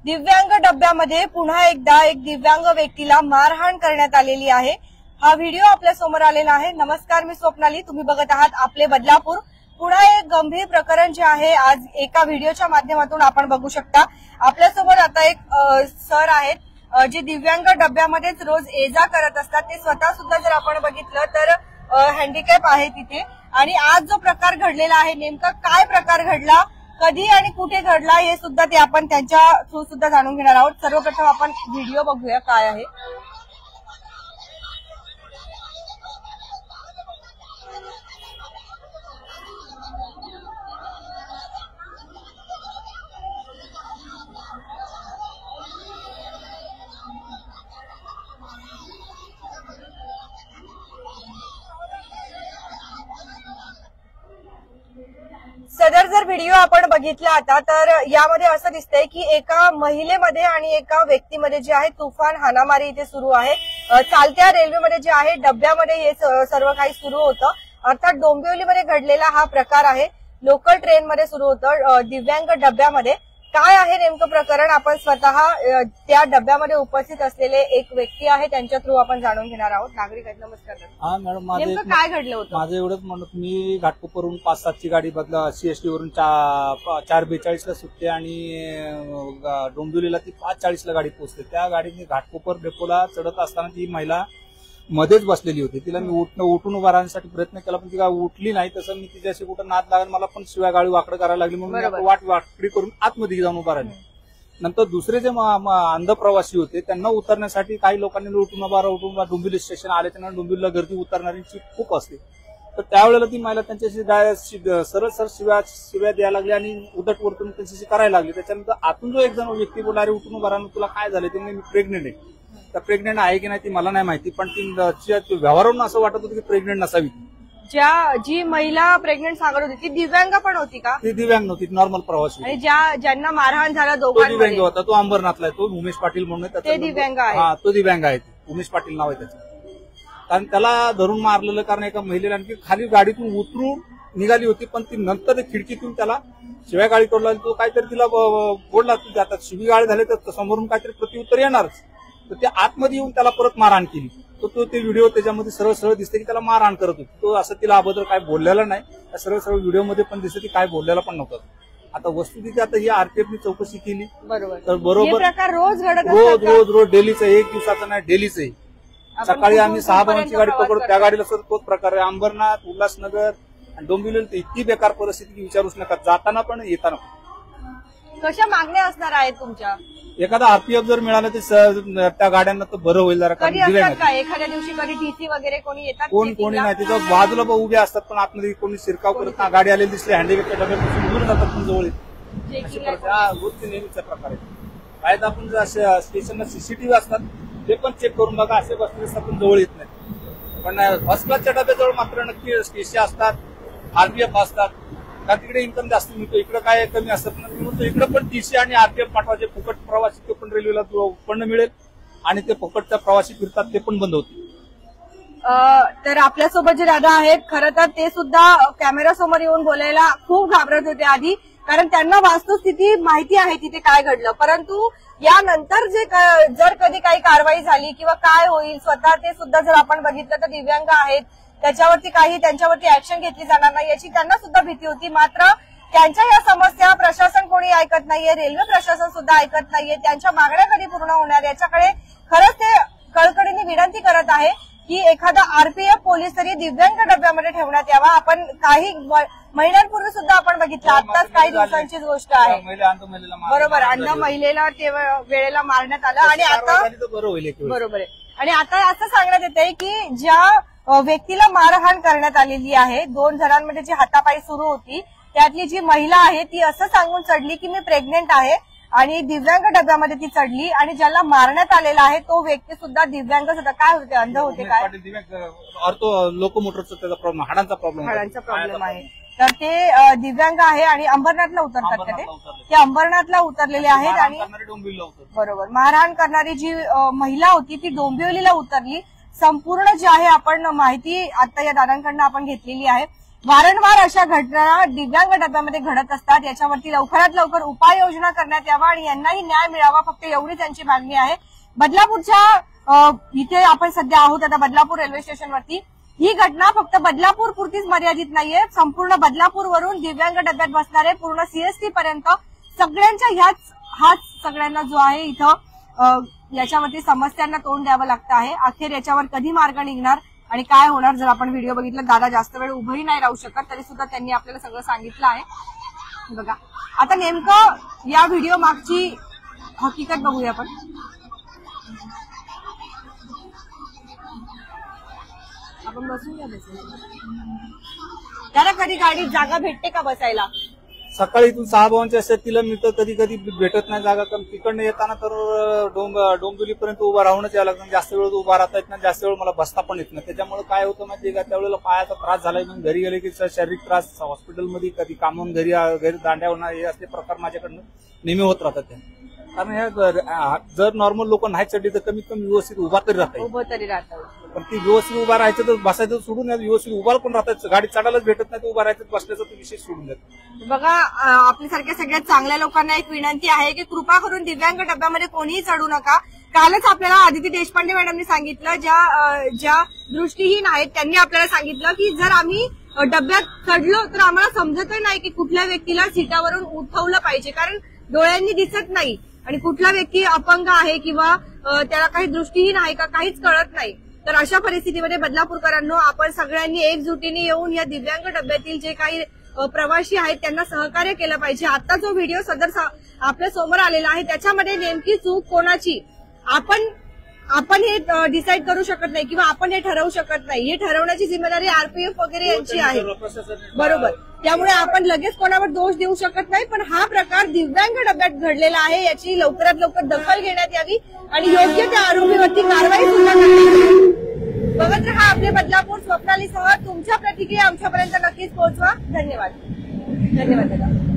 दिव्यांग डब्यामध्ये पुन्हा एकदा एक दिव्यांग व्यक्तीला मारहाण करण्यात आलेली आहे। हा व्हिडिओ आपल्या समोर आलेला आहे। नमस्कार, मी स्वप्नाली, तुम्ही बघत आहात आपले बदलापूर। पुन्हा एक गंभीर प्रकरण जे आहे आज एका व्हिडिओच्या माध्यमातून आपण बघू शकता। आपल्यासमोर आता एक सर आहेत जे दिव्यांग डब्यामध्येच रोज ये-जा करत असतात। ते स्वतः सुद्धा जर आपण बघितलं तर हँडिकॅप आहे तिथे। आणि आज जो प्रकार घडलेला आहे, नेमका काय प्रकार घडला, कधी आणि कुठे घडला, हे सुद्धा ते आपण त्यांच्या थ्रू सुद्धा जाणून घेणार आहोत। सर्वप्रथम आपण व्हिडिओ बघूया काय आहे। सदर जर व्हिडिओ आपण बघितला आता तर यामध्ये असं दिसतंय की एका महिलेमध्ये आणि एका व्यक्तीमध्ये जे आहे तुफान हाणामारी इथे सुरू आहे। चालत्या रेल्वेमध्ये जे आहे डब्यामध्ये हे सर्व काही सुरू होतं। अर्थात डोंबिवलीमध्ये घडलेला हा प्रकार आहे। लोकल ट्रेनमध्ये सुरू होतं दिव्यांग डब्यामध्ये। काय आहे नेमकं प्रकरण, आपण स्वतः त्या डब्यामध्ये उपस्थित असलेले एक व्यक्ती आहे त्यांच्या थ्रू आपण जाणून घेणार आहोत। नागरिक आहेत, नमस्कार। हा मॅडम, नेमकं काय घडलं होतं? माझं एवढंच म्हणत, मी घाटकोपरहून 5-7 ची गाडी बदला सीएसटी वरून 4:42 ला सुटते आणि डोंबिवलीला ती 5:40 ला गाडी पोहोचते। त्या गाडीने घाटकोपर डेपोला चढत असताना ती महिला मध्येच बसलेली होती। तिला मी उठून उभा राहण्यासाठी प्रयत्न केला, पण ती काय उठली नाही। तसं मी तिच्याशी कुठं नाद लागेल, मला पण शिवाय गाडी वाकडं करायला लागली, म्हणून मी वाकडी करून आतमध्ये जाऊन उभा राहिले। नंतर दुसरे जे अंध प्रवासी होते त्यांना उतरण्यासाठी काही लोकांनी उठून डोंबिवली स्टेशन आले, त्यांना डोंबिवलीला गर्दी उतरणाऱ्यांची खूप असते। तर त्यावेळेला ती महिला त्यांच्याशी सरळ शिव्या द्यायला लागली आणि उद्धट वर्तन त्यांच्याशी करायला लागली। त्याच्यानंतर आतून जो एक जण व्यक्ती बोलला, अरे उठून उभा राहून तुला काय झालं? ते मी प्रेग्नेंट आहे। तर प्रेग्नेंट आहे की नाही ती मला नाही माहिती, पण ती व्यवहारावरून असं वाटत होतं की प्रेग्नेंट नसावी। जी महिला प्रेग्नेंट सांगत होती ती दिव्यांग पण होती का? ती दिव्यांग नव्हती, नॉर्मल प्रवासी। आणि ज्यांना मारहाण झाला तो दिव्यांग होता, तो अंबरनाथला आहे, तो उमेश पाटील म्हणून ते दिव्यांग आहे। हा, तो दिव्यांग आहे, उमेश पाटील नाव आहे त्याचं। कारण त्याला धरून मारलेलं कारण एका महिलेला आणखी खाली गाडीतून उतरून निघाली होती, पण ती नंतर खिडकीतून त्याला शिव्या गाडी तोडला। तो काहीतरी तिला बोलला, तू आता शिवी गाडी झाली तर समोरून काहीतरी प्रत्युत्तर येणारच। तर ते आतमध्ये येऊन त्याला परत मारहाण केली। तो ते व्हिडिओ त्याच्यामध्ये सरळ सरळ दिसते की त्याला मारहाण करत होती। तो असं तिला अगोदर काय बोललेला नाही, त्या सरळ सरळ व्हिडिओमध्ये पण दिसते की काय बोललेला पण नव्हता। आता वस्तुस्थिती आता ही आरपीएफनी चौकशी केली, बरोबर, तर बरोबर रोज रोज डेलीच आहे, एक दिवसाचा नाही, डेलीच आहे। सकाळी आम्ही 6 वाजताची गाडी पकडतो, त्या गाडीला सर तोच प्रकार आहे। अंबरनाथ, उल्हासनगर आणि डोंबिवली इतकी बेकार परिस्थिती की विचारूच नका, जाताना पण येताना पण। कशा मागण्या असणार आहेत तुमच्या? एखादा आरपीएफ जर मिळालं तर त्या गाड्यांना तर बरं होईल जरा। एखाद्या दिवशी कधी टीसी वगैरे कोणी येतात? कोणी नाही, तिथं बाजूला उभे असतात, पण आतमध्ये कोणी शिरकाव करत नाही। गाडी आलेली दिसली हँडिकॅपच्या डब्यापासून दूर जातात, पण जवळ गोष्टी नेहमीचा प्रकार आहे। कायदा आपण स्टेशनला सीसीटीव्ही असतात ते पण चेक करून बघा, असे बसले असतात पण जवळ येत नाही। पण फर्स्ट क्लासच्या डब्याजवळ मात्र नक्की टीसी असतात, आरपीएफ असतात, कारण तिकडे इन्कम जास्त मिळतो, इकडे काय कमी असतात। मी म्हणतो इकडे पण टीसी आणि आरपीएफ पाठवायचे, फुकट प्रवासी ते पण रेल्वेला उत्पन्न मिळेल आणि ते फुकटच्या प्रवासी फिरतात ते पण बंद होते। तर आपल्यासोबत जे दादा आहेत, खरं तर ते सुद्धा कॅमेरा समोर येऊन बोलायला खूप घाबरत होते आधी, कारण त्यांना वास्तुस्थिती माहिती आहे तिथे काय घडलं। परंतु यानंतर जर कधी काही कारवाई झाली किंवा काय होईल, स्वतः ते सुद्धा जर आपण बघितलं तर दिव्यांग आहेत, त्याच्यावरती त्यांच्यावरती ऍक्शन घेतली जाणार नाही याची त्यांना सुद्धा भीती होती। मात्र त्यांच्या या समस्या प्रशासन कोणी ऐकत नाहीये, रेल्वे प्रशासन सुद्धा ऐकत नाहीये। त्यांच्या मागण्या कधी पूर्ण होणार याच्याकडे खरंच ते कळकळीने विनंती करत आहे की एखादा आरपीएफ पोलीस तरी दिव्यांग डब्यामध्ये ठेवण्यात यावा। आपण काही महिन्यांपूर्वी सुद्धा आपण बघितलं, आताच काही दिवसांचीच गोष्ट आहे, बरोबर, अंध महिलेला वेळेला मारण्यात आलं आणि आता बरोबर आहे। आणि आता असं सांगण्यात येत आहे की ज्या व्यक्तीला मारहाण करण्यात आलेली आहे, 2 जणांमध्ये जी हातापाई सुरू होती, त्यातली जी महिला आहे ती असं सांगून चढली की मी प्रेग्नेंट आहे आणि दिव्यांग डब्यामध्ये ती चढली आणि ज्याला मारण्यात आलेला आहे तो व्यक्ती सुद्धा दिव्यांग होता। काय होते, अंध होते काय? लोकोमोटरचा त्याचा प्रॉब्लेम, हाडांचा प्रॉब्लेम आहे। तर ते दिव्यांग आहे आणि अंबरनाथला उतरतात का? ते अंबरनाथला उतरलेले आहेत आणि बरोबर, मारहाण करणारी जी महिला होती ती डोंबिवलीला उतरली। संपूर्ण जे आहे आपण माहिती आता या दादांकडनं आपण घेतलेली आहे। वारंवार अशा घटना दिव्यांग डब्यामध्ये घडत असतात. याच्यावरती लवकरात लवकर उपाययोजना करण्यात यावा आणि यांनाही न्याय मिळावा, फक्त एवढी त्यांची मागणी आहे. बदलापूरच्या इथे आपण सध्या आहोत आता बदलापूर रेल्वे स्टेशनवरती. ही घटना फक्त बदलापूर पुरतीच मर्यादित नाहीये. संपूर्ण बदलापूरवरून दिव्यांग डब्यात बसणारे पूर्ण सीएसटी पर्यंत सगळ्यांच्या हाच सगळ्यांना जो आहे इथं याच्यावरती समस्यांना तोंड द्यावं लागतं आहे. अखेर याच्यावर कधी मार्ग निघणार आणि काय होणार? जर आपण व्हिडिओ बघितला, दादा जास्त वेळ उभंही नाही राहू शकत, तरी सुद्धा त्यांनी आपल्याला सगळं सांगितलं आहे. बघा आता नेमकं या व्हिडिओ मागची हकीकत बघूया आपण. आपण बसूया त्याला कधी गाडीत जागा भेटते का बसायला? सकाळी इथून 6 भावांच्या असतात, तिला मिळतं, कधी कधी भेटत नाही जागा. कारण तिकडनं येताना तर डोंबिवलीपर्यंत उभा राहूनच यावं लागतं. जास्त वेळ उभा राहता येत नाही, जास्त वेळ मला बसता पण येत नाही. त्याच्यामुळे काय होतं माहिती का, त्यावेळेला पायाचा त्रास झालाय. मग घरी गेले की शारीरिक त्रास, हॉस्पिटलमध्ये कधी कामावून घरी दांड्या होणार, हे असले प्रकार माझ्याकडनं नेहमी होत राहतात. त्या कारण ह्या जर नॉर्मल लोक नाही चढली तर कमीत कमी व्यवस्थित उभा तरी राहतात. पण ती व्यवस्थित उभा राहायचं तर बसायचं सोडून व्यवस्थित उभा पण राहतात. गाडी चढायलाच भेटत नाही तर उभा राहायचं, बसल्याचा तो विषय सोडून देतात. बघा आपल्यासारख्या सगळ्यात चांगल्या लोकांना एक विनंती आहे की कृपा करून दिव्यांग डब्यामध्ये कोणीही चढू नका. कालच आपल्याला आदिती देशपांडे मॅडमनी सांगितलं, ज्या दृष्टीहीन आहेत त्यांनी आपल्याला सांगितलं की जर आम्ही डब्यात चढलो तर आम्हाला समजतही नाही की कुठल्या व्यक्तीला सीटावरून उठवलं पाहिजे, कारण डोळ्यांनी दिसत नाही आणि कुठला व्यक्ती अपंग आहे किंवा त्याला काही दृष्टीहीन आहे का काहीच कळत नाही. तर अशा परिस्थितीमध्ये बदलापूरकरांनो, आपण सगळ्यांनी एकजुटीने येऊन या दिव्यांग डब्यातील जे काही प्रवासी आहेत त्यांना सहकार्य केलं पाहिजे. आता जो व्हिडिओ सदर आपल्या समोर आलेला आहे त्याच्यामध्ये नेमकी चूक कोणाची आपण हे डिसाईड करू शकत नाही किंवा आपण हे ठरवू शकत नाही. हे ठरवण्याची जिम्मेदारी आरपीएफ वगैरे यांची आहे, बरोबर. त्यामुळे आपण लगेच कोणावर दोष देऊ शकत नाही. पण हा प्रकार दिव्यांग डब्यात घडलेला आहे, याची लवकरात लवकर दखल घेण्यात यावी आणि योग्य त्या आरोपीवरती कारवाई सुद्धा करण्यात यावी. बघत रहा आपले बदलापूर. स्वप्नालीसह तुमच्या प्रतिक्रिया आमच्यापर्यंत नक्कीच पोहोचवा. धन्यवाद. धन्यवाद दादा.